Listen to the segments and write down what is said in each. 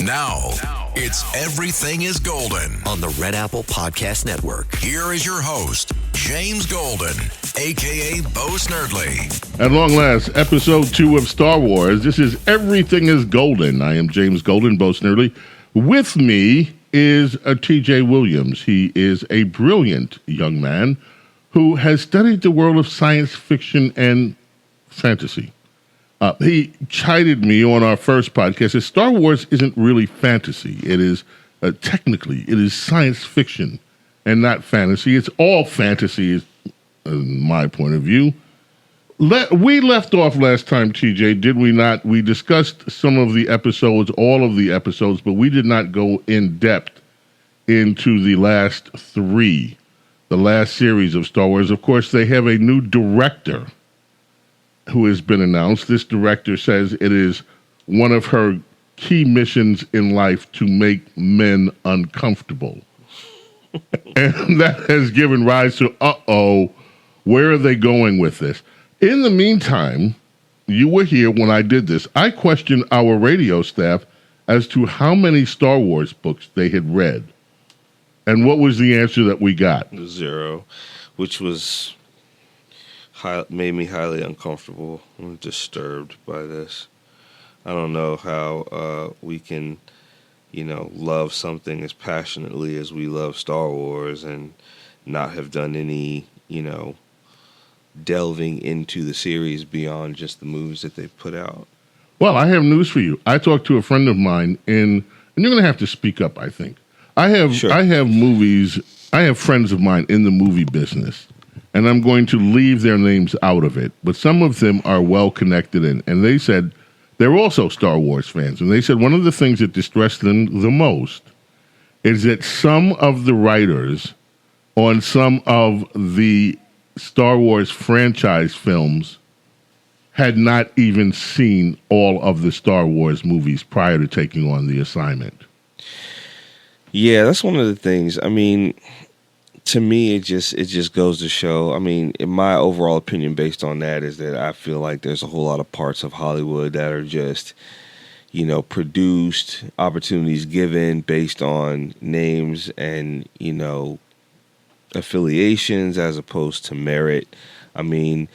Now, it's Everything is Golden on the Red Apple Podcast Network. Here is your host, James Golden, a.k.a. Bo Snerdley. At long last, episode 2 of Star Wars. This is Everything is Golden. I am James Golden, Bo Snerdley. With me is T.J. Williams. He is a brilliant young man who has studied the world of science fiction and fantasy. He chided me on our first podcast that Star Wars isn't really fantasy. It is, technically, it is science fiction and not fantasy. It's all fantasy, in my point of view. We left off last time, TJ, did we not? We discussed some of the episodes, all of the episodes, but we did not go in depth into the last three, the last series of Star Wars. Of course, they have a new director who has been announced. This director says it is one of her key missions in life to make men uncomfortable. And that has given rise to, where are they going with this? In the meantime, you were here when I did this. I questioned our radio staff as to how many Star Wars books they had read. And what was the answer that we got? 0, which was made me highly uncomfortable and disturbed by this. I don't know how we can, love something as passionately as we love Star Wars and not have done any, delving into the series beyond just the movies that they put out. Well, I have news for you. I talked to a friend of mine and you're going to have to speak up, I think. I have friends of mine in the movie business, and I'm going to leave their names out of it, but some of them are well connected in, and they said they're also Star Wars fans, and they said one of the things that distressed them the most is that some of the writers on some of the Star Wars franchise films had not even seen all of the Star Wars movies prior to taking on the assignment. Yeah, that's one of the things. I mean, to me, it just goes to show. I mean, in my overall opinion based on that is that I feel like there's a whole lot of parts of Hollywood that are just, produced, opportunities given based on names and, affiliations as opposed to merit. I mean,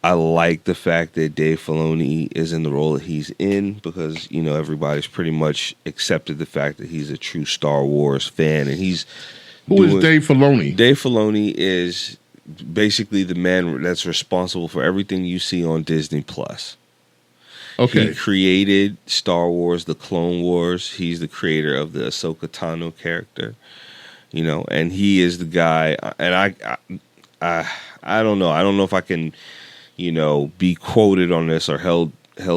I like the fact that Dave Filoni is in the role that he's in because, everybody's pretty much accepted the fact that he's a true Star Wars fan. And Who is Dave Filoni? Dave Filoni is basically the man that's responsible for everything you see on Disney+. Okay. He created Star Wars, the Clone Wars. He's the creator of the Ahsoka Tano character, and he is the guy. And I don't know. I don't know if I can, be quoted on this or held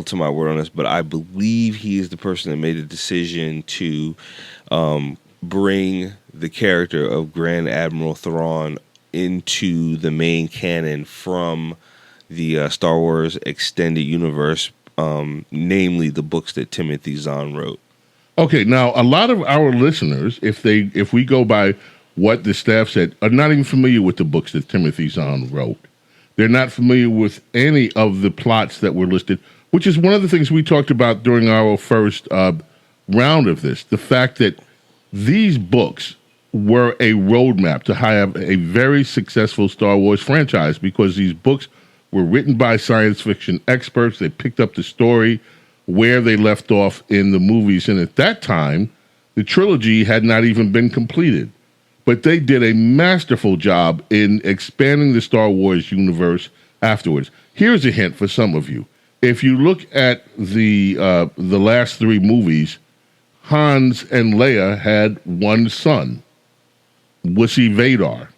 to my word on this, but I believe he is the person that made the decision to bring the character of Grand Admiral Thrawn into the main canon from the Star Wars extended universe, namely the books that Timothy Zahn wrote. Okay, now a lot of our listeners, if we go by what the staff said, are not even familiar with the books that Timothy Zahn wrote. They're not familiar with any of the plots that were listed, which is one of the things we talked about during our first round of this. The fact that these books were a roadmap to have a very successful Star Wars franchise because these books were written by science fiction experts. They picked up the story where they left off in the movies. And at that time, the trilogy had not even been completed. But they did a masterful job in expanding the Star Wars universe afterwards. Here's a hint for some of you. If you look at the last 3 movies, Hans and Leia had one son, Wussy Vadar.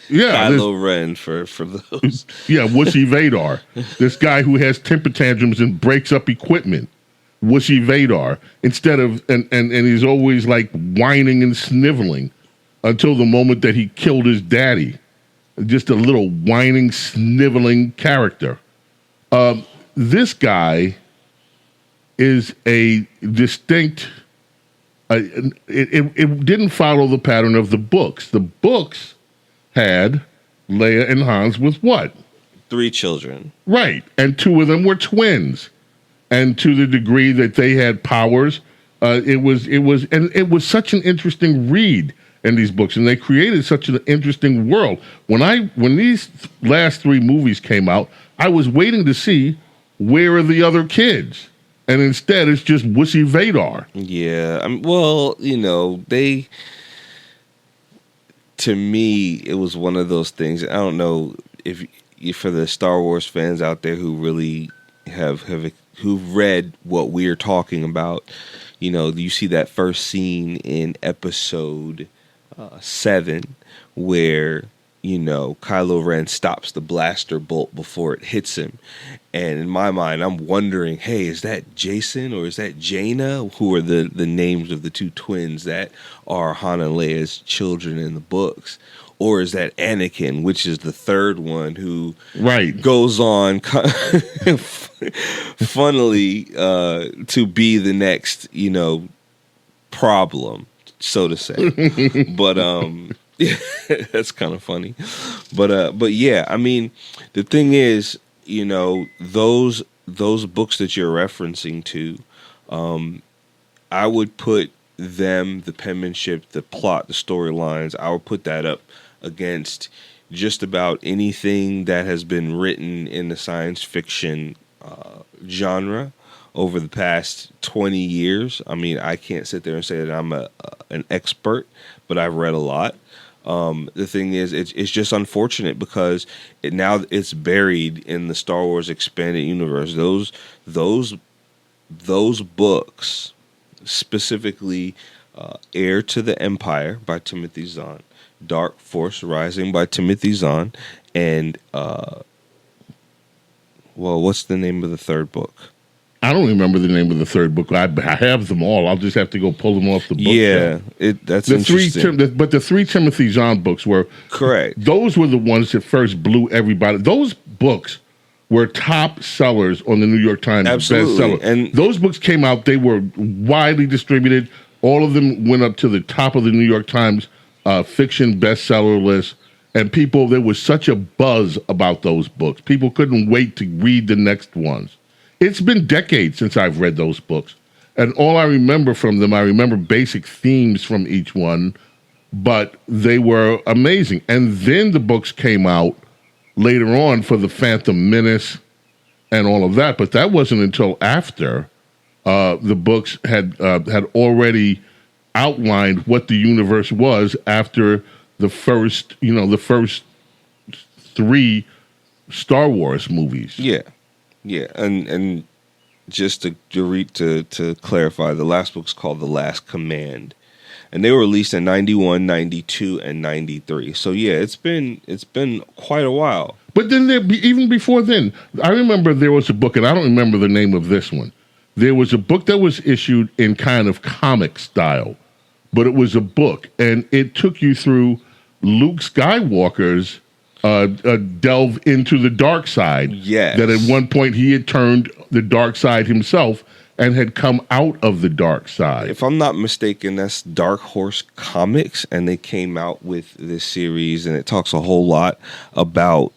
Kylo Ren for those. Yeah, Wussy Vadar. This guy who has temper tantrums and breaks up equipment. Wussy Vadar. Instead of, and he's always like whining and sniveling until the moment that he killed his daddy. Just a little whining, sniveling character. This guy is a distinct. It didn't follow the pattern of the books. The books had Leia and Hans with what? 3 children. Right, and 2 of them were twins. and to the degree that they had powers, it was such an interesting read in these books, and they created such an interesting world. When these last three movies came out, I was waiting to see where are the other kids, and instead it's just Wussy Vadar. Yeah, to me, it was one of those things. I don't know if for the Star Wars fans out there who really who've read what we're talking about. You see that first scene in episode 7 where Kylo Ren stops the blaster bolt before it hits him. And in my mind, I'm wondering, hey, is that Jason or is that Jaina, who are the names of the two twins that are Han and Leia's children in the books? Or is that Anakin, which is the third one who goes on funnily to be the next, problem, so to say. But that's kind of funny. But yeah, I mean, the thing is, those books that you're referencing to, I would put them, the penmanship, the plot, the storylines, I would put that up against just about anything that has been written in the science fiction genre over the past 20 years. I mean, I can't sit there and say that I'm an expert, but I've read a lot. The thing is, it's just unfortunate because now it's buried in the Star Wars expanded universe. Those books, specifically Heir to the Empire by Timothy Zahn, Dark Force Rising by Timothy Zahn, and what's the name of the third book? I don't remember the name of the third book. I have them all. I'll just have to go pull them off the book. Yeah, that's interesting. But the three Timothy Zahn books were correct. Those were the ones that first blew everybody. Those books were top sellers on the New York Times bestseller. And those books came out. They were widely distributed. All of them went up to the top of the New York Times fiction bestseller list. And there was such a buzz about those books. People couldn't wait to read the next ones. It's been decades since I've read those books. And all I remember from them, I remember basic themes from each one, but they were amazing. And then the books came out later on for the Phantom Menace and all of that. But that wasn't until after the books had already outlined what the universe was after the first three Star Wars movies. Yeah. Yeah, and just to clarify, the last book's called The Last Command, and they were released in 91, 92, and 93. So yeah, it's been quite a while. But then even before then, I remember there was a book, and I don't remember the name of this one. There was a book that was issued in kind of comic style, but it was a book, and it took you through Luke Skywalker's delve into the dark side. Yes. That at one point he had turned the dark side himself and had come out of the dark side. If I'm not mistaken, that's Dark Horse Comics, and they came out with this series, and it talks a whole lot about,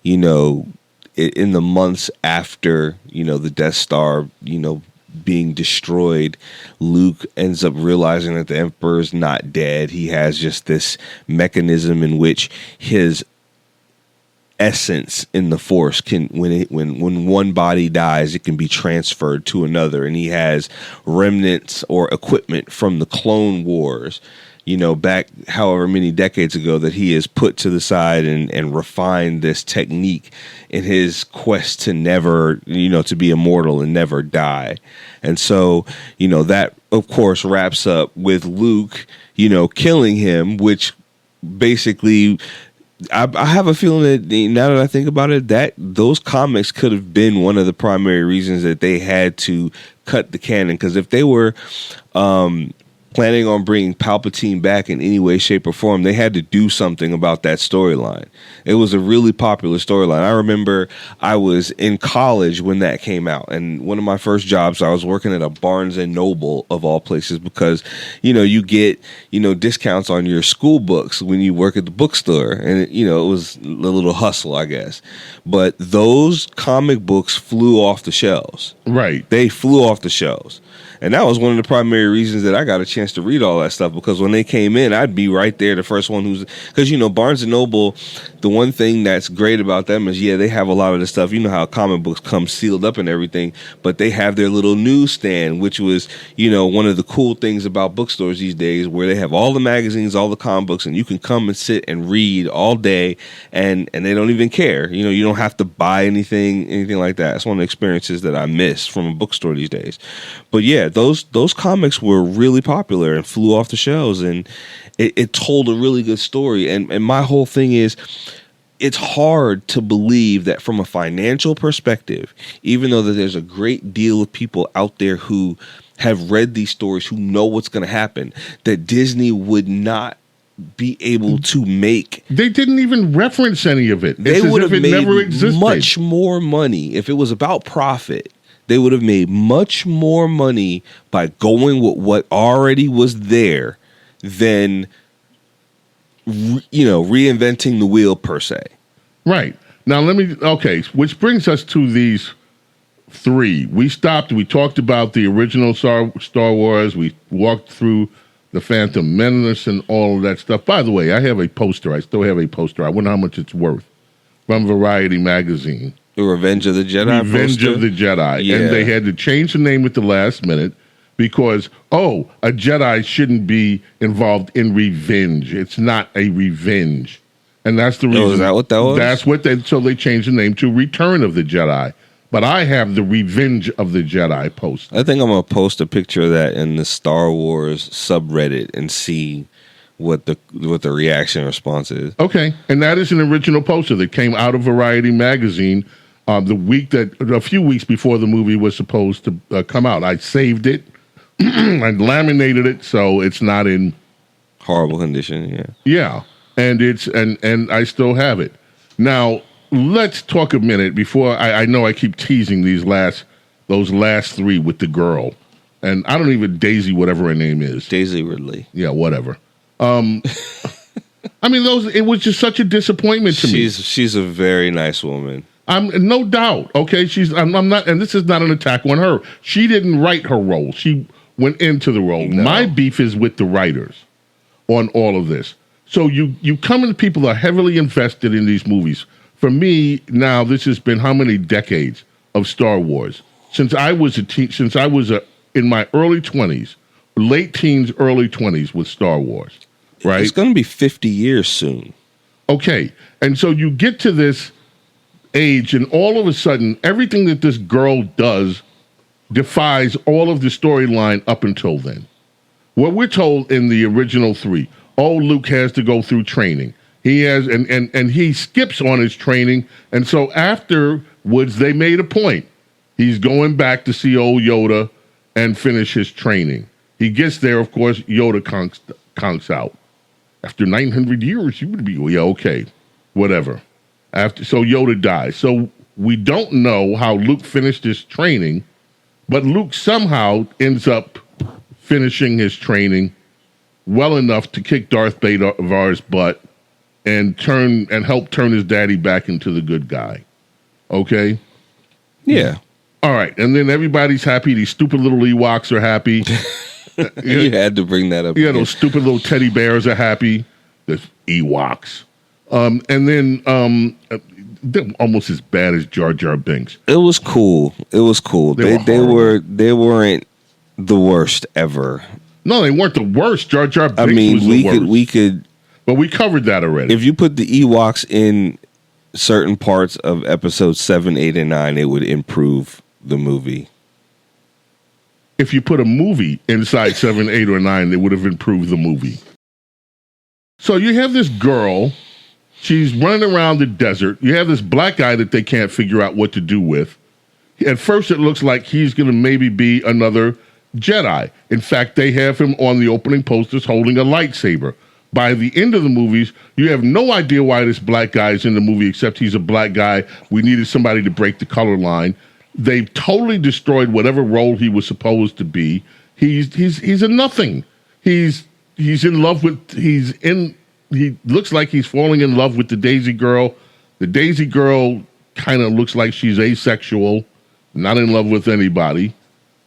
in the months after, the Death Star, being destroyed, Luke ends up realizing that the Emperor is not dead. He has just this mechanism in which his essence in the Force can, when one body dies, it can be transferred to another, and he has remnants or equipment from the Clone Wars, back however many decades ago, that he has put to the side and refined this technique in his quest to never, to be immortal and never die. And so, that of course wraps up with Luke, killing him, which basically, I have a feeling that now that I think about it, that those comics could have been one of the primary reasons that they had to cut the canon. Because if they were planning on bringing Palpatine back in any way, shape, or form, they had to do something about that storyline. It was a really popular storyline. I remember I was in college when that came out, and one of my first jobs, I was working at a Barnes and Noble of all places, because you get discounts on your school books when you work at the bookstore, and it was a little hustle, I guess. But those comic books flew off the shelves. Right. They flew off the shelves. And that was one of the primary reasons that I got a chance to read all that stuff, because when they came in, I'd be right there, the first one because, Barnes & Noble, the one thing that's great about them is, they have a lot of the stuff. You know how comic books come sealed up and everything, but they have their little newsstand, which was, one of the cool things about bookstores these days, where they have all the magazines, all the comic books, and you can come and sit and read all day, and they don't even care. You don't have to buy anything like that. It's one of the experiences that I miss from a bookstore these days. But yeah, those comics were really popular and flew off the shelves, and it told a really good story. And my whole thing is, it's hard to believe that from a financial perspective, even though that there's a great deal of people out there who have read these stories, who know what's going to happen, that Disney would not be able to make. They didn't even reference any of it. They would have made never existed. Much more money if it was about profit. They would have made much more money by going with what already was there than, reinventing the wheel per se. Right. Now, which brings us to these three. We talked about the original Star Wars. We walked through the Phantom Menace and all of that stuff. By the way, I have a poster. I still have a poster. I wonder how much it's worth, from Variety magazine. The Revenge of the Jedi Revenge poster? of the Jedi. Yeah. And they had to change the name at the last minute because, a Jedi shouldn't be involved in revenge. It's not a revenge. And that's the reason. Oh, is that what that was? That's what so they changed the name to Return of the Jedi. But I have the Revenge of the Jedi poster. I think I'm going to post a picture of that in the Star Wars subreddit and see what the reaction response is. Okay. And that is an original poster that came out of Variety magazine a few weeks before the movie was supposed to come out. I saved it. I laminated it so it's not in horrible condition. Yeah. Yeah. And I still have it. Now, let's talk a minute before I know I keep teasing those last three with the girl. And I don't even Daisy, whatever her name is. Daisy Ridley. Yeah, whatever. It was just such a disappointment to me. She's a very nice woman. No doubt. Okay, I'm not, and this is not an attack on her. She didn't write her role. She went into the role. No. My beef is with the writers on all of this. So you come in, people are heavily invested in these movies. For me, now this has been how many decades of Star Wars since I was in my early 20s, late teens, early 20s with Star Wars. Right, it's going to be 50 years soon. Okay, and so you get to this age, and all of a sudden, everything that this girl does defies all of the storyline up until then. What we're told in the original three, Luke has to go through training. He has, and he skips on his training, and so afterwards, they made a point. He's going back to see old Yoda and finish his training. He gets there, of course, Yoda conks out. After 900 years, you would be, okay, whatever. So Yoda dies. So we don't know how Luke finished his training, but Luke somehow ends up finishing his training well enough to kick Darth Vader's butt and help turn his daddy back into the good guy. Okay? Yeah. All right. And then everybody's happy. These stupid little Ewoks are happy. You had to bring that up. Yeah, those stupid little teddy bears are happy. The Ewoks. And then they're almost as bad as Jar Jar Binks. It was cool. They weren't the worst ever. No, they weren't the worst. Jar Jar Binks was the worst. we could, but we covered that already. If you put the Ewoks in certain parts of episodes 7, 8, and 9, it would improve the movie. If you put a movie inside 7, 8, or 9, it would have improved the movie. So you have this girl. She's running around the desert. You have this black guy that they can't figure out what to do with. At first, it looks like he's going to maybe be another Jedi. In fact, they have him on the opening posters holding a lightsaber. By the end of the movies, you have no idea why this black guy is in the movie, except he's a black guy. We needed somebody to break the color line. They've totally destroyed whatever role he was supposed to be. He's a nothing. He's in love with he looks like he's falling in love with the Daisy girl. The Daisy girl kind of looks like she's asexual, not in love with anybody.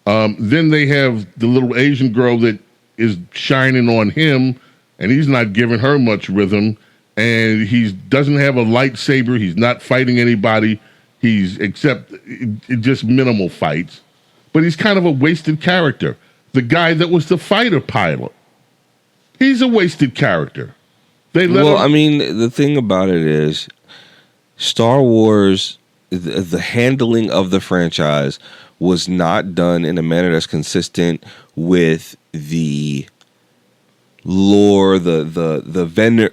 Then they have the little Asian girl that is shining on him, and he's not giving her much rhythm. And he doesn't have a lightsaber. He's not fighting anybody. Except just minimal fights. But he's kind of a wasted character. The guy that was the fighter pilot, he's a wasted character. I mean, the thing about it is, Star Wars, the handling of the franchise was not done in a manner that's consistent with the lore, the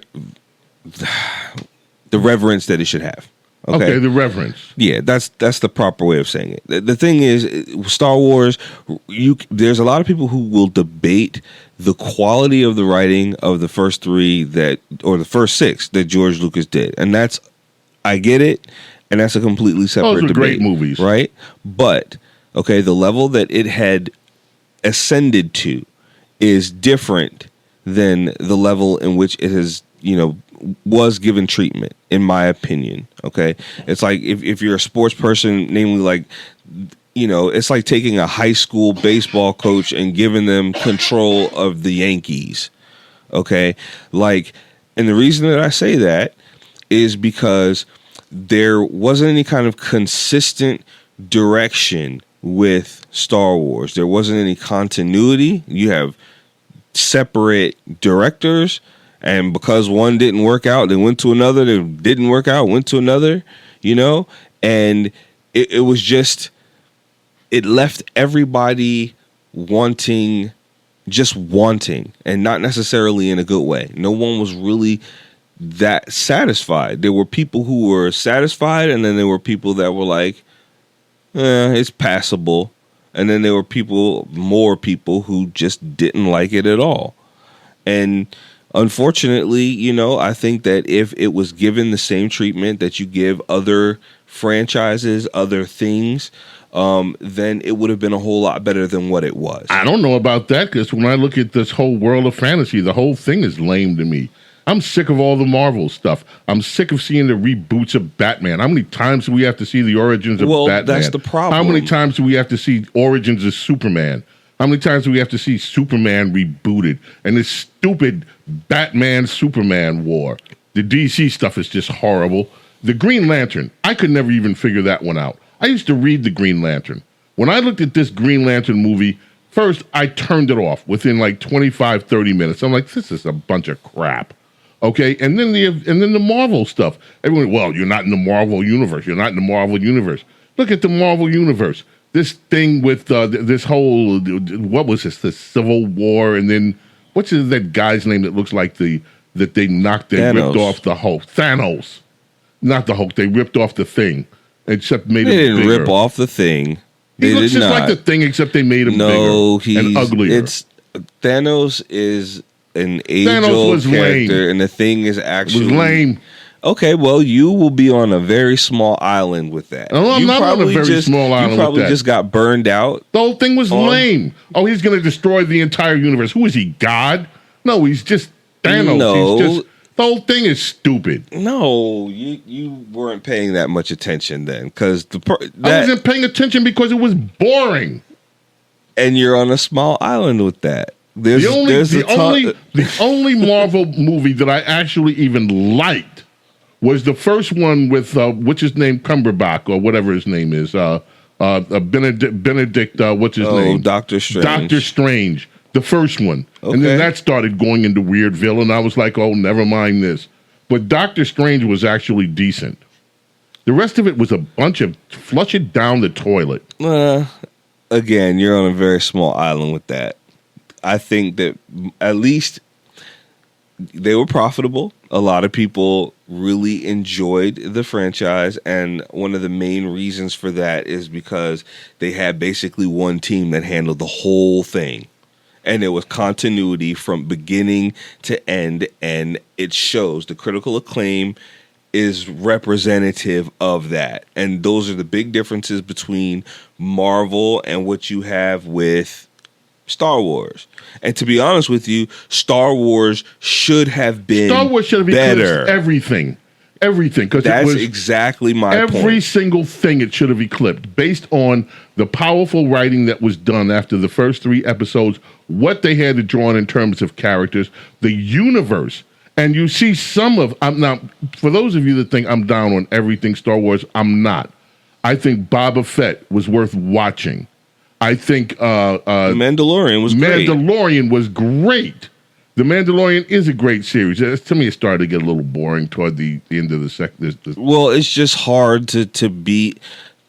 reverence that it should have. Okay, the reverence. Yeah, that's the proper way of saying it. The thing is, Star Wars, there's a lot of people who will debate the quality of the writing of the first three or the first six that George Lucas did. And I get it, and that's a completely separate debate. Those are great movies. Right? But, okay, the level that it had ascended to is different than the level in which it has, was given treatment, in my opinion. Okay, it's like if you're a sports person, namely like, it's like taking a high school baseball coach and giving them control of the Yankees. Okay, like, and the reason that I say that is because there wasn't any kind of consistent direction with Star Wars. There wasn't any continuity. You have separate directors. And because one didn't work out, they went to another. They didn't work out, went to another, And it was just, it left everybody wanting, and not necessarily in a good way. No one was really that satisfied. There were people who were satisfied, and then there were people that were like, it's passable. And then there were more people who just didn't like it at all. And unfortunately, I think that if it was given the same treatment that you give other franchises, other things, then it would have been a whole lot better than what it was. I don't know about that, because when I look at this whole world of fantasy, the whole thing is lame to me. I'm sick of all the Marvel stuff. I'm sick of seeing the reboots of Batman. How many times do we have to see the origins of Batman? Well, that's the problem. How many times do we have to see origins of Superman? How many times do we have to see Superman rebooted? And this stupid Batman-Superman war. The DC stuff is just horrible. The Green Lantern, I could never even figure that one out. I used to read the Green Lantern. When I looked at this Green Lantern movie, first I turned it off within like 25, 30 minutes. I'm like, this is a bunch of crap. Okay, and then the Marvel stuff. Everyone, well, you're not in the Marvel universe. You're not in the Marvel universe. Look at the Marvel universe. This thing with this whole, what was this? The Civil War, and then what's that guy's name that looks like that they knocked, they ripped off the Hulk? Thanos, not the Hulk. They ripped off the Thing, except made him bigger. They didn't rip off the Thing. He looks just like the Thing, except they made him bigger and uglier. Thanos is an age-old character, lame. And the Thing is actually was lame. Okay, well, you will be on a very small island with that. No, I'm not on a very small island with that. You probably just got burned out. The whole thing was lame. Oh, he's going to destroy the entire universe. Who is he, God? No, he's just Thanos. No. The whole thing is stupid. No, you weren't paying that much attention then. Because I wasn't paying attention because it was boring. And you're on a small island with that. The only Marvel movie that I actually even liked was the first one with what's his name, Cumberbatch, or whatever his name is, Benedict, what's his name? Doctor Strange. Doctor Strange, the first one. Okay. And then that started going into Weirdville, and I was like, oh, never mind this. But Doctor Strange was actually decent. The rest of it was a bunch of flush it down the toilet. Again, you're on a very small island with that. I think that at least they were profitable. A lot of people really enjoyed the franchise, and one of the main reasons for that is because they had basically one team that handled the whole thing. And there was continuity from beginning to end, and it shows. The critical acclaim is representative of that. And those are the big differences between Marvel and what you have with Star Wars. And to be honest with you, Star Wars should have been better. Everything. Because that's exactly my point. Every single thing it should have eclipsed based on the powerful writing that was done after the first 3 episodes, what they had to draw on in terms of characters, the universe. And you see now, for those of you that think I'm down on everything Star Wars, I'm not. I think Boba Fett was worth watching. I think The Mandalorian was great. Mandalorian was great. The Mandalorian is a great series. To me, it started to get a little boring toward the end of the second. Well, it's just hard to beat.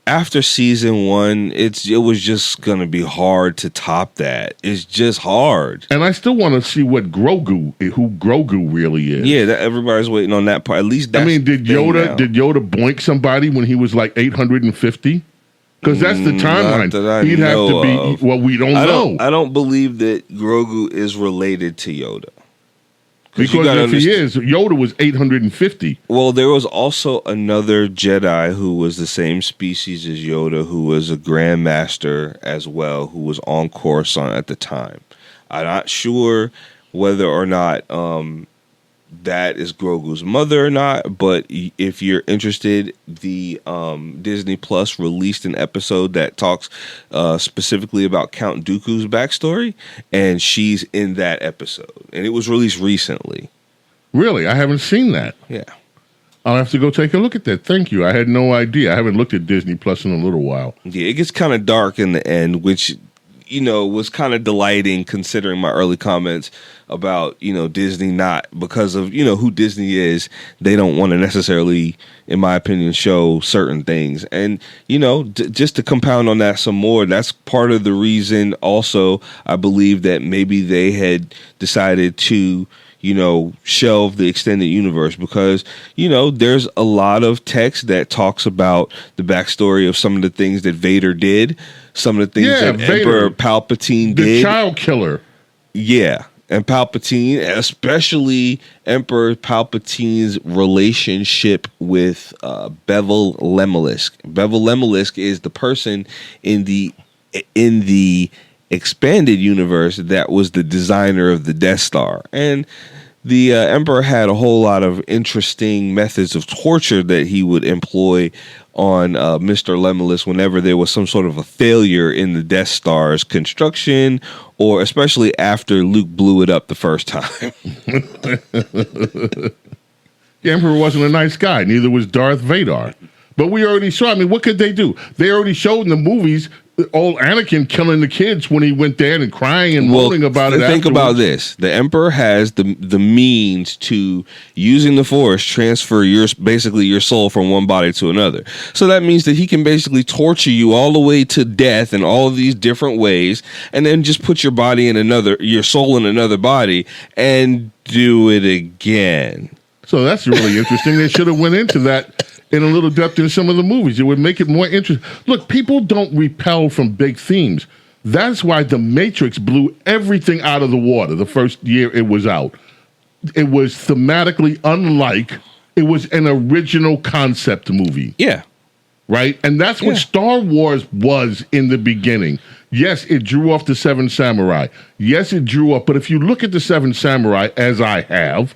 After season 1, it was just going to be hard to top that. It's just hard. And I still want to see who Grogu really is. Yeah, everybody's waiting on that part. At least that's did Yoda boink somebody when he was like 850? Because that's the timeline. He'd have to be. Well, we don't know. I don't believe that Grogu is related to Yoda. Because if he is, Yoda was 850. Well, there was also another Jedi who was the same species as Yoda, who was a Grandmaster as well, who was on Coruscant at the time. I'm not sure whether or not that is Grogu's mother or not, but if you're interested, the Disney Plus released an episode that talks specifically about Count Dooku's backstory, and she's in that episode, and it was released recently. Really? I haven't seen that. Yeah. I'll have to go take a look at that. Thank you. I had no idea. I haven't looked at Disney Plus in a little while. Yeah, it gets kind of dark in the end, which was kind of delighting considering my early comments about, Disney not, because of, who Disney is, they don't want to necessarily, in my opinion, show certain things. And, just to compound on that some more, that's part of the reason also I believe that maybe they had decided to, shelve the extended universe because, there's a lot of text that talks about the backstory of some of the things that Vader did, some of the things that Vader, Emperor Palpatine did. The child killer. Yeah. And Palpatine, especially Emperor Palpatine's relationship with Bevel Lemelisk. Bevel Lemelisk is the person in the expanded universe that was the designer of the Death Star. And the Emperor had a whole lot of interesting methods of torture that he would employ on Mr. Lemelisk whenever there was some sort of a failure in the Death Star's construction, or especially after Luke blew it up the first time. The Emperor wasn't a nice guy. Neither was Darth Vader. But we already saw, what could they do? They already showed in the movies old Anakin killing the kids when he went there and crying and moaning about it. Think about this. The Emperor has the means to, using the Force, transfer basically your soul from one body to another. So that means that he can basically torture you all the way to death in all of these different ways, and then just put your soul in another body and do it again. So that's really interesting. They should have went into that in a little depth in some of the movies. It would make it more interesting. Look, people don't repel from big themes. That's why The Matrix blew everything out of the water the first year it was out. It was thematically unlike. It was an original concept movie. Yeah. Right? And that's what Star Wars was in the beginning. Yes, it drew off the Seven Samurai. Yes, it drew off. But if you look at the Seven Samurai, as I have,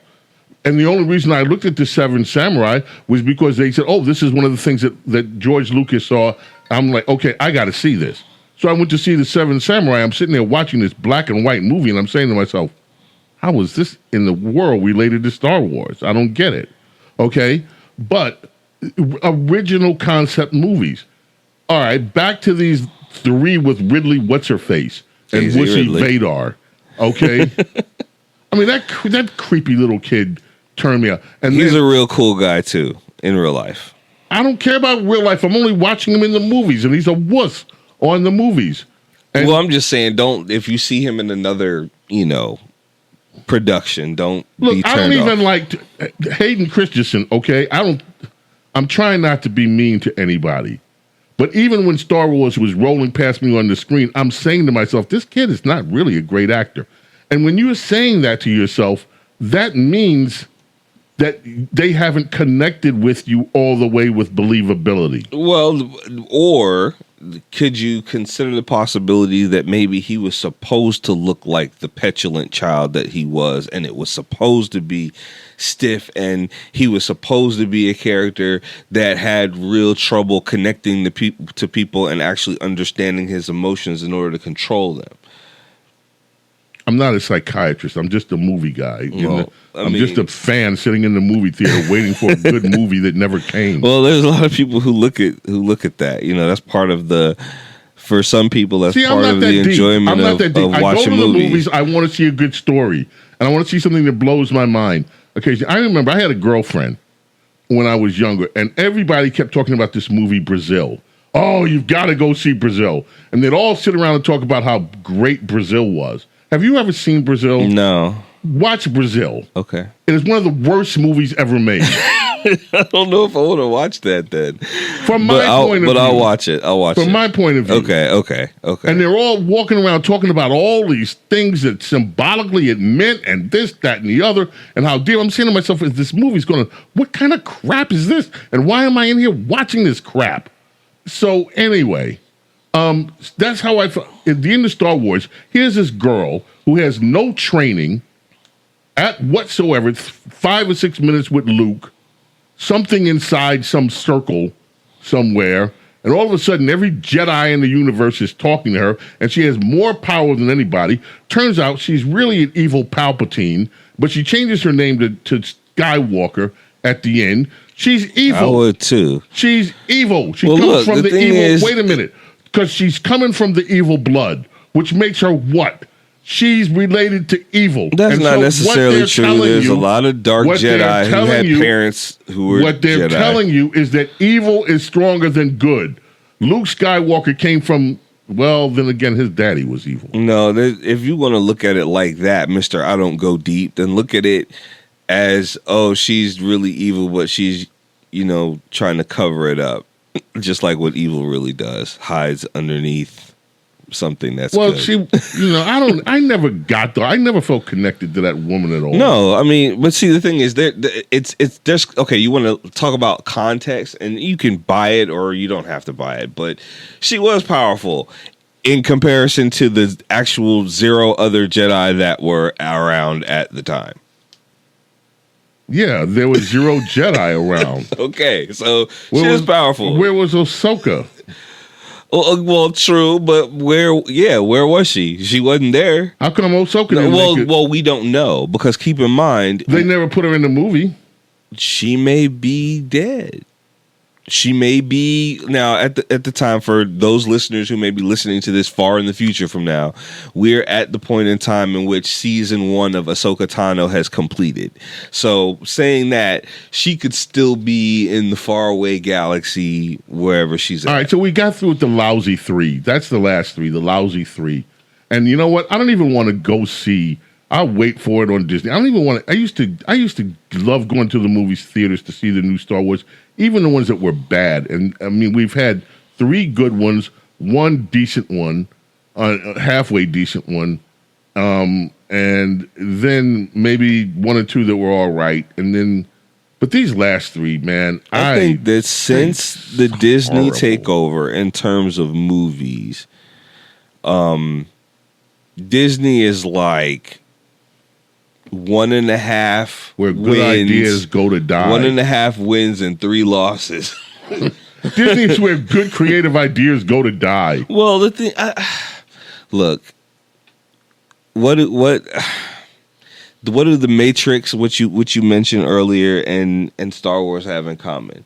and the only reason I looked at the Seven Samurai was because they said, oh, this is one of the things that George Lucas saw. I'm like, okay, I got to see this. So I went to see the Seven Samurai. I'm sitting there watching this black and white movie, and I'm saying to myself, how is this in the world related to Star Wars? I don't get it. Okay? But original concept movies. All right, back to these 3 with Ridley What's-Her-Face and Wussy Vadar. Okay? that creepy little kid turned me out. And he's a real cool guy, too, in real life. I don't care about real life. I'm only watching him in the movies, and he's a wuss on the movies. And I'm just saying, if you see him in another, production. Don't Look, be I turned don't off. even like Hayden Christensen, okay? I'm trying not to be mean to anybody. But even when Star Wars was rolling past me on the screen, I'm saying to myself, this kid is not really a great actor. And when you're saying that to yourself, that means that they haven't connected with you all the way with believability. Well, or could you consider the possibility that maybe he was supposed to look like the petulant child that he was, and it was supposed to be stiff, and he was supposed to be a character that had real trouble connecting to people and actually understanding his emotions in order to control them? I'm not a psychiatrist. I'm just a movie guy. Well, I'm just a fan sitting in the movie theater waiting for a good movie that never came. Well, there's a lot of people who look at that. You know, that's part of the. For some people, that's part of the enjoyment of watching movies. I go to the movies. I want to see a good story, and I want to see something that blows my mind. Okay, I remember I had a girlfriend when I was younger, and everybody kept talking about this movie Brazil. Oh, you've got to go see Brazil, and they'd all sit around and talk about how great Brazil was. Have you ever seen Brazil? No. Watch Brazil. Okay. It is one of the worst movies ever made. I don't know if I want to watch that then. From my point of view. But I'll watch it. From my point of view. Okay. And they're all walking around talking about all these things that symbolically it meant and this, that, and the other, and how dear. I'm saying to myself, is this movie's going to, what kind of crap is this? And why am I in here watching this crap? So anyway, that's how I felt. At the end of Star Wars, here's this girl who has no training at whatsoever. It's 5 or 6 minutes with Luke, something inside some circle somewhere, and all of a sudden every Jedi in the universe is talking to her, and she has more power than anybody. Turns out she's really an evil Palpatine, but she changes her name to Skywalker at the end. She's evil. I would too. She's evil. She comes from the evil. Wait a minute. Because she's coming from the evil blood, which makes her what? She's related to evil. That's not necessarily true. There's a lot of dark Jedi who had parents who were Jedi. What they're telling you is that evil is stronger than good. Luke Skywalker came from, well, then again, his daddy was evil. No, if you want to look at it like that, Mr. I don't go deep, then look at it as, oh, she's really evil, but she's, trying to cover it up. Just like what evil really does, hides underneath something that's well. Good. I never got there. I never felt connected to that woman at all. No, I mean, but see, the thing is, there's okay. You want to talk about context, and you can buy it or you don't have to buy it. But she was powerful in comparison to the actual 0 other Jedi that were around at the time. Yeah, there was 0 Jedi around. Okay, so she was powerful. Where was Ahsoka? Well, true, but where was she? She wasn't there. How come Ahsoka didn't make it? Well, we don't know, because keep in mind... They never put her in the movie. She may be dead. She may be now at the time, for those listeners who may be listening to this far in the future from now, we're at the point in time in which season 1 of Ahsoka Tano has completed. So saying that, she could still be in the faraway galaxy wherever she's at. All right, so we got through with the lousy 3. That's the last 3, the lousy 3. And you know what? I don't even want to go see. I'll wait for it on Disney. I don't even want to. I used to love going to the movies theaters to see the new Star Wars, even the ones that were bad. And I mean, we've had 3 good ones, 1 decent one, halfway decent one, and then maybe 1 or 2 that were all right. And then, but these last 3, man, I think that since the Disney takeover in terms of movies, Disney is like 1.5 where good ideas go to die. 1.5 wins and 3 losses. Disney's where good creative ideas go to die. Well, the thing, look, what do the Matrix, which you mentioned earlier, and Star Wars have in common?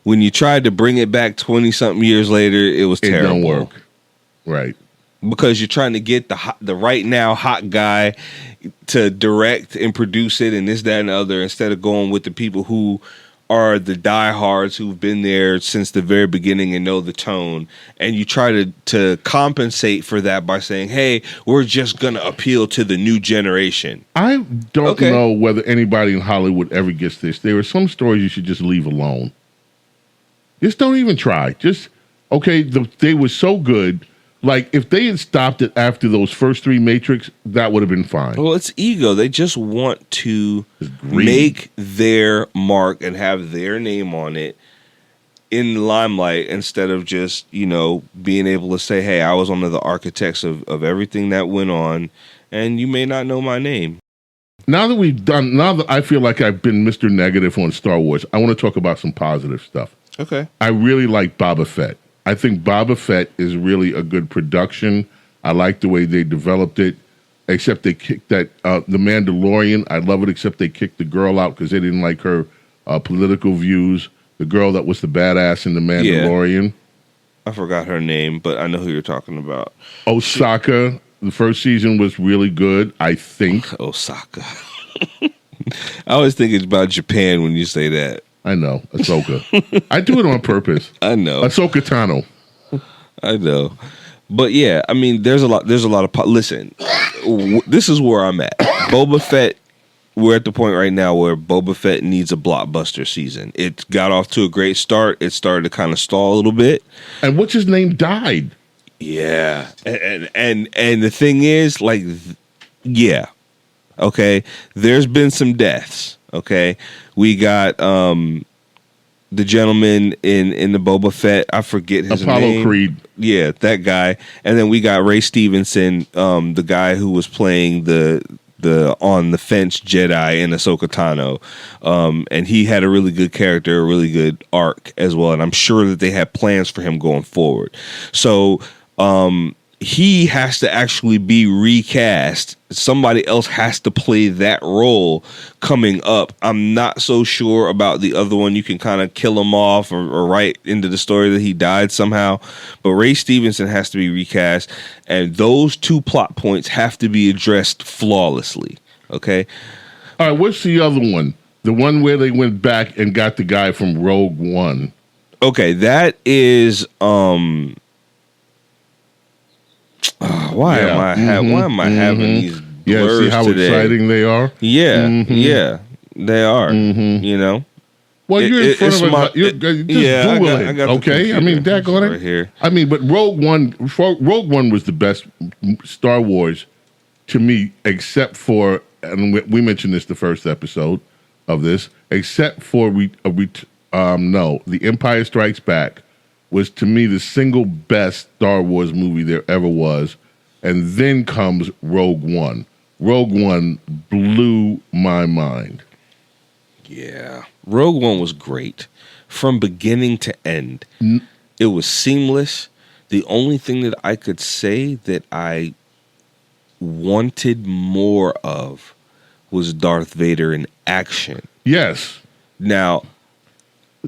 When you tried to bring it back 20-something years later, it was terrible. It don't work. Right. Because you're trying to get the right now hot guy to direct and produce it and this, that, and the other, instead of going with the people who are the diehards who've been there since the very beginning and know the tone, and you try to compensate for that by saying, hey, we're just going to appeal to the new generation. I don't know whether anybody in Hollywood ever gets this. There are some stories you should just leave alone. Just don't even try. Just, okay, they were so good. Like, if they had stopped it after those first 3 Matrix, that would have been fine. Well, it's ego. They just want to make their mark and have their name on it in the limelight instead of just, being able to say, hey, I was one of the architects of everything that went on, and you may not know my name. Now that I feel like I've been Mr. Negative on Star Wars, I want to talk about some positive stuff. Okay. I really like Boba Fett. I think Boba Fett is really a good production. I like the way they developed it, except they kicked the Mandalorian. I love it, except they kicked the girl out because they didn't like her political views. The girl that was the badass in the Mandalorian. Yeah. I forgot her name, but I know who you're talking about. Osaka. The first season was really good, I think. Osaka. I always think it's about Japan when you say that. I know, Ahsoka. I do it on purpose. I know. Ahsoka Tano. I know. But yeah, I mean, there's a lot of... Listen, this is where I'm at. Boba Fett, we're at the point right now where Boba Fett needs a blockbuster season. It got off to a great start. It started to kind of stall a little bit. And what's his name died. Yeah. And the thing is, like, yeah. Okay. There's been some deaths. Okay. We got the gentleman in the Boba Fett. I forget his name. Apollo Creed. Yeah, that guy. And then we got Ray Stevenson, the guy who was playing the on the fence Jedi in Ahsoka Tano. And he had a really good character, a really good arc as well. And I'm sure that they have plans for him going forward. So he has to actually be recast. Somebody else has to play that role coming up. I'm not so sure about the other one. You can kind of kill him off or write into the story that he died somehow. But Ray Stevenson has to be recast. And those 2 plot points have to be addressed flawlessly. Okay? All right, what's the other one? The one where they went back and got the guy from Rogue One. Okay, that is... why am I having these blurs Yeah, see how today? Exciting they are? Yeah, yeah, they are. You know. Well, you're in front of us. Just Google it. I got okay, I mean, daggone it. right here. I mean, but Rogue One was the best Star Wars to me, except for, and we mentioned this the first episode of this, except for The Empire Strikes Back was to me the single best Star Wars movie there ever was, and then comes Rogue One. Rogue One blew my mind. Yeah. Rogue One was great from beginning to end. It was seamless. The only thing that I could say that I wanted more of was Darth Vader in action. Yes. Now,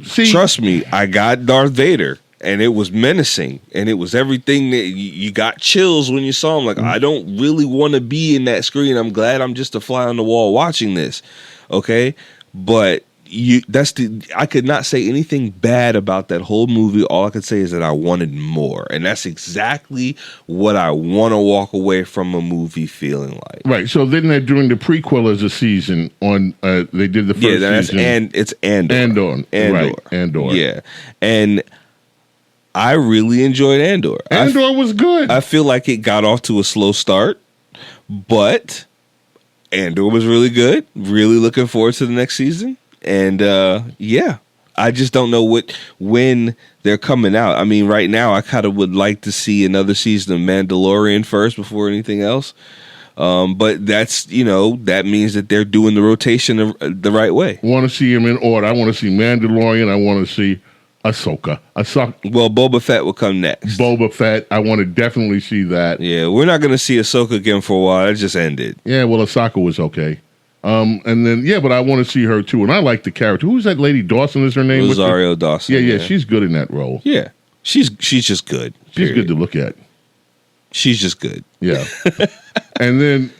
trust me, I got Darth Vader, and it was menacing, and it was everything that you got chills when you saw him. Like, I don't really want to be in that screen. I'm glad I'm just a fly on the wall watching this. Okay? But I could not say anything bad about that whole movie. All I could say is that I wanted more, and that's exactly what I want to walk away from a movie feeling like. Right. So then they're doing the prequel as a season on. They did the first season. And it's Andor. Right. Andor. Yeah, and I really enjoyed Andor. Andor was good. I feel like it got off to a slow start, but Andor was really good. Really looking forward to the next season. And yeah, I just don't know when they're coming out. I mean, right now, I kind of would like to see another season of Mandalorian first before anything else. But that's, that means that they're doing the rotation the right way. I want to see him in order. I want to see Mandalorian. I want to see Ahsoka. Well, Boba Fett will come next. Boba Fett. I want to definitely see that. Yeah, we're not going to see Ahsoka again for a while. It just ended. Yeah, well, Ahsoka was okay. And then, but I want to see her too. And I like the character. Who's that lady? Dawson is her name? Rosario Dawson. Yeah, she's good in that role. Yeah. She's just good. She's good to look at. She's just good. Yeah. and then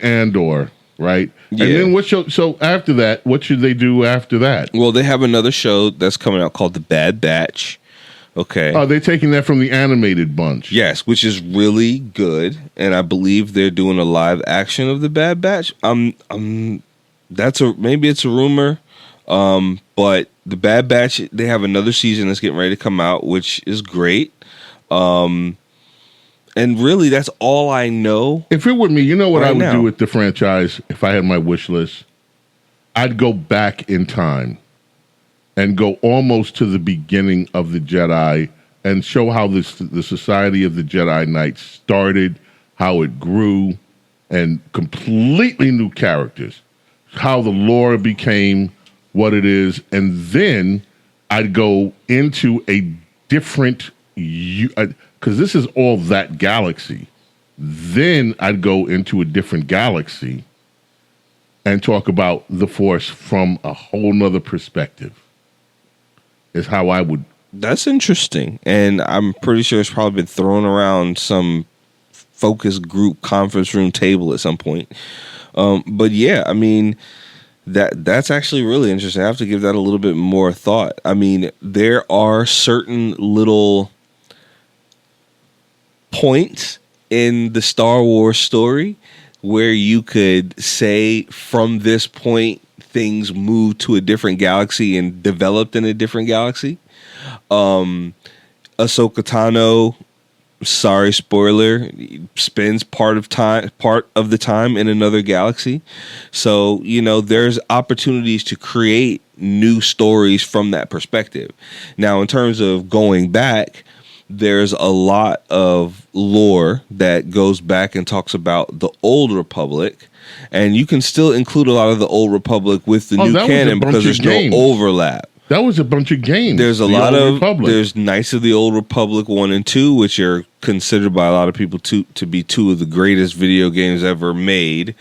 Andor. right? Yeah. And then so after that, what should they do after that? Well, they have another show that's coming out called The Bad Batch. Okay. Oh, they're taking that from the animated bunch. Yes, which is really good, and I believe they're doing a live action of The Bad Batch. Maybe it's a rumor, but The Bad Batch, they have another season that's getting ready to come out, which is great. And really, that's all I know. If it were me, you know what right I would now. do with the franchise if I had my wish list? I'd go back in time and go almost to the beginning of the Jedi and show how the Society of the Jedi Knights started, how it grew, and completely new characters, how the lore became what it is, and then I'd go into a different, because this is all that galaxy. Then I'd go into a different galaxy and talk about the Force from a whole nother perspective. Is how I would. That's interesting, and I'm pretty sure it's probably been thrown around some focus group conference room table at some point. But yeah, I mean, that's actually really interesting. I have to give that a little bit more thought. I mean, there are certain little points in the Star Wars story where you could say from this point things moved to a different galaxy and developed in a different galaxy. Ahsoka Tano, sorry, spoiler, spends part of the time in another galaxy. So, there's opportunities to create new stories from that perspective. Now, in terms of going back, there's a lot of lore that goes back and talks about the Old Republic, and you can still include a lot of the Old Republic with the new canon because there's no overlap. That was a bunch of games. There's a lot of there's Knights of the Old Republic 1 and 2, which are considered by a lot of people to be two of the greatest video games ever made.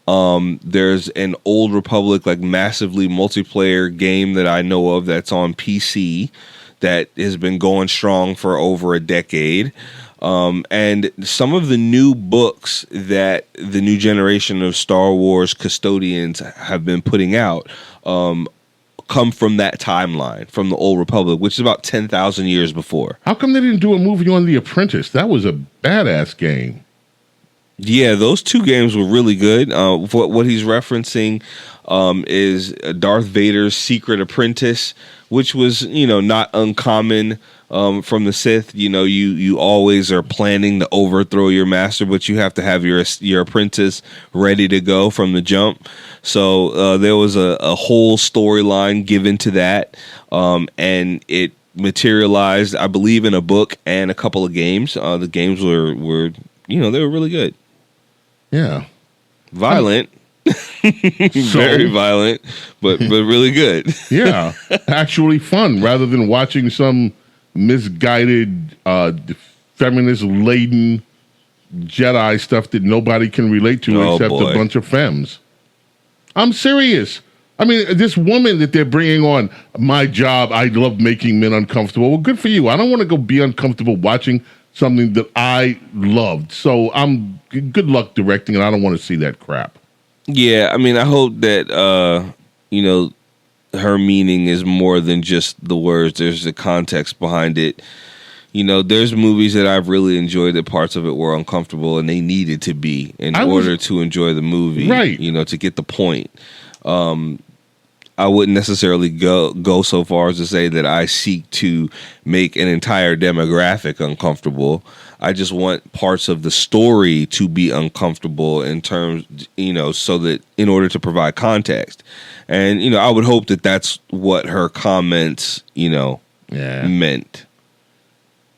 There's an Old Republic like massively multiplayer game that I know of that's on PC that has been going strong for over a decade. And some of the new books that the new generation of Star Wars custodians have been putting out come from that timeline, from the Old Republic, which is about 10,000 years before. How come they didn't do a movie on The Apprentice? That was a badass game. Yeah, those two games were really good. What he's referencing is Darth Vader's Secret Apprentice, which was, not uncommon from the Sith. You always are planning to overthrow your master, but you have to have your apprentice ready to go from the jump. So there was a whole storyline given to that, and it materialized, I believe, in a book and a couple of games. The games were they were really good. Yeah. Violent. Very violent, but really good. Yeah. Actually fun rather than watching some misguided, feminist-laden Jedi stuff that nobody can relate to except a bunch of femmes. I'm serious. I mean, this woman that they're bringing on, my job, I love making men uncomfortable. Well, good for you. I don't want to go be uncomfortable watching something that I loved. So good luck directing, and I don't want to see that crap. Yeah, I mean, I hope that, her meaning is more than just the words. There's the context behind it. There's movies that I've really enjoyed that parts of it were uncomfortable, and they needed to be in order to enjoy the movie, right? To get the point. I wouldn't necessarily go so far as to say that I seek to make an entire demographic uncomfortable. I just want parts of the story to be uncomfortable in terms, so that in order to provide context. And, I would hope that that's what her comments, meant.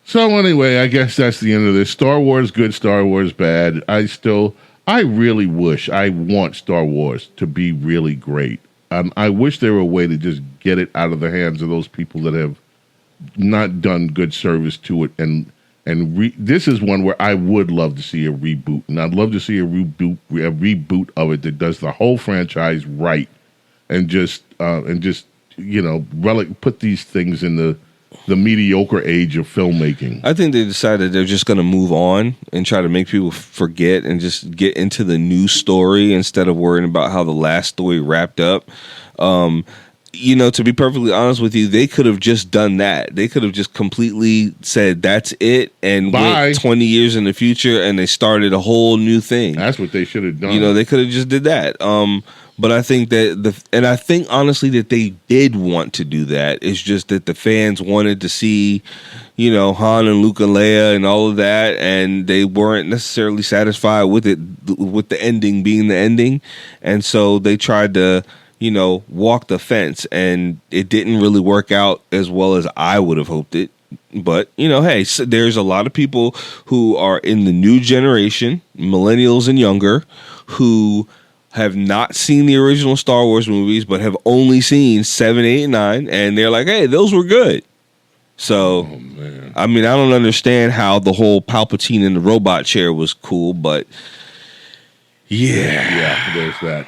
So anyway, I guess that's the end of this. Star Wars good, Star Wars bad. I really want Star Wars to be really great. I wish there were a way to just get it out of the hands of those people that have not done good service to it. And this is one where I would love to see a reboot, and I'd love to see a reboot of it that does the whole franchise right, and just put these things in the mediocre age of filmmaking. I think they decided they're just going to move on and try to make people forget and just get into the new story instead of worrying about how the last story wrapped up. To be perfectly honest with you, they could have just done that. They could have just completely said that's it and went 20 years in the future and they started a whole new thing. That's what they should have done. They could have just did that. But I think I think honestly that they did want to do that. It's just that the fans wanted to see, Han and Luke and Leia and all of that, and they weren't necessarily satisfied with it, with the ending being the ending, and so they tried to, walk the fence, and it didn't really work out as well as I would have hoped it. But, hey, so there's a lot of people who are in the new generation, millennials and younger, who have not seen the original Star Wars movies, but have only seen 7, 8, and 9, and they're like, hey, those were good. So, I mean, I don't understand how the whole Palpatine in the robot chair was cool, but yeah, there's that.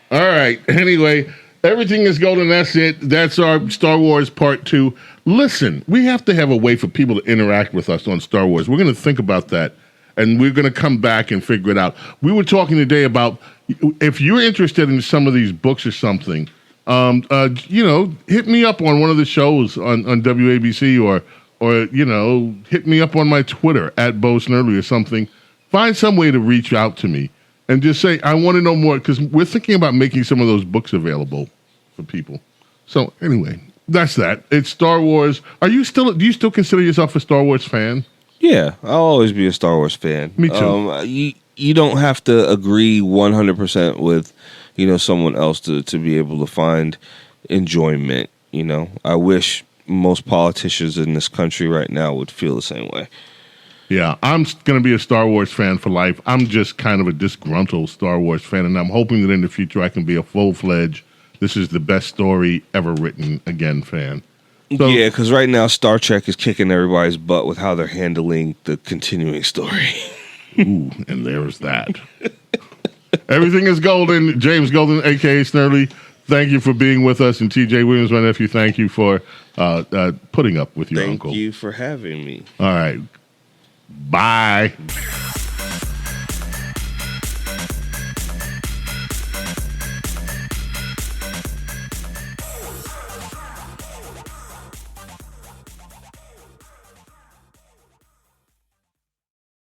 All right. Anyway, everything is golden. That's it. That's our Star Wars Part 2. Listen, we have to have a way for people to interact with us on Star Wars. We're going to think about that, and we're going to come back and figure it out. We were talking today about if you're interested in some of these books or something, hit me up on one of the shows on WABC or hit me up on my Twitter at Bo Snerdley or something. Find some way to reach out to me. And just say, I want to know more, because we're thinking about making some of those books available for people. So anyway, that's that. It's Star Wars. Do you still consider yourself a Star Wars fan? Yeah, I'll always be a Star Wars fan. Me too. You don't have to agree 100% with, someone else to be able to find enjoyment. I wish most politicians in this country right now would feel the same way. Yeah, I'm going to be a Star Wars fan for life. I'm just kind of a disgruntled Star Wars fan, and I'm hoping that in the future I can be a full-fledged, this is the best story ever written again fan. So, yeah, because right now Star Trek is kicking everybody's butt with how they're handling the continuing story. Ooh, and there's that. Everything is golden. James Golden, a.k.a. Snerdley, thank you for being with us. And T.J. Williams, my nephew, thank you for putting up with your uncle. Thank you for having me. All right. Bye.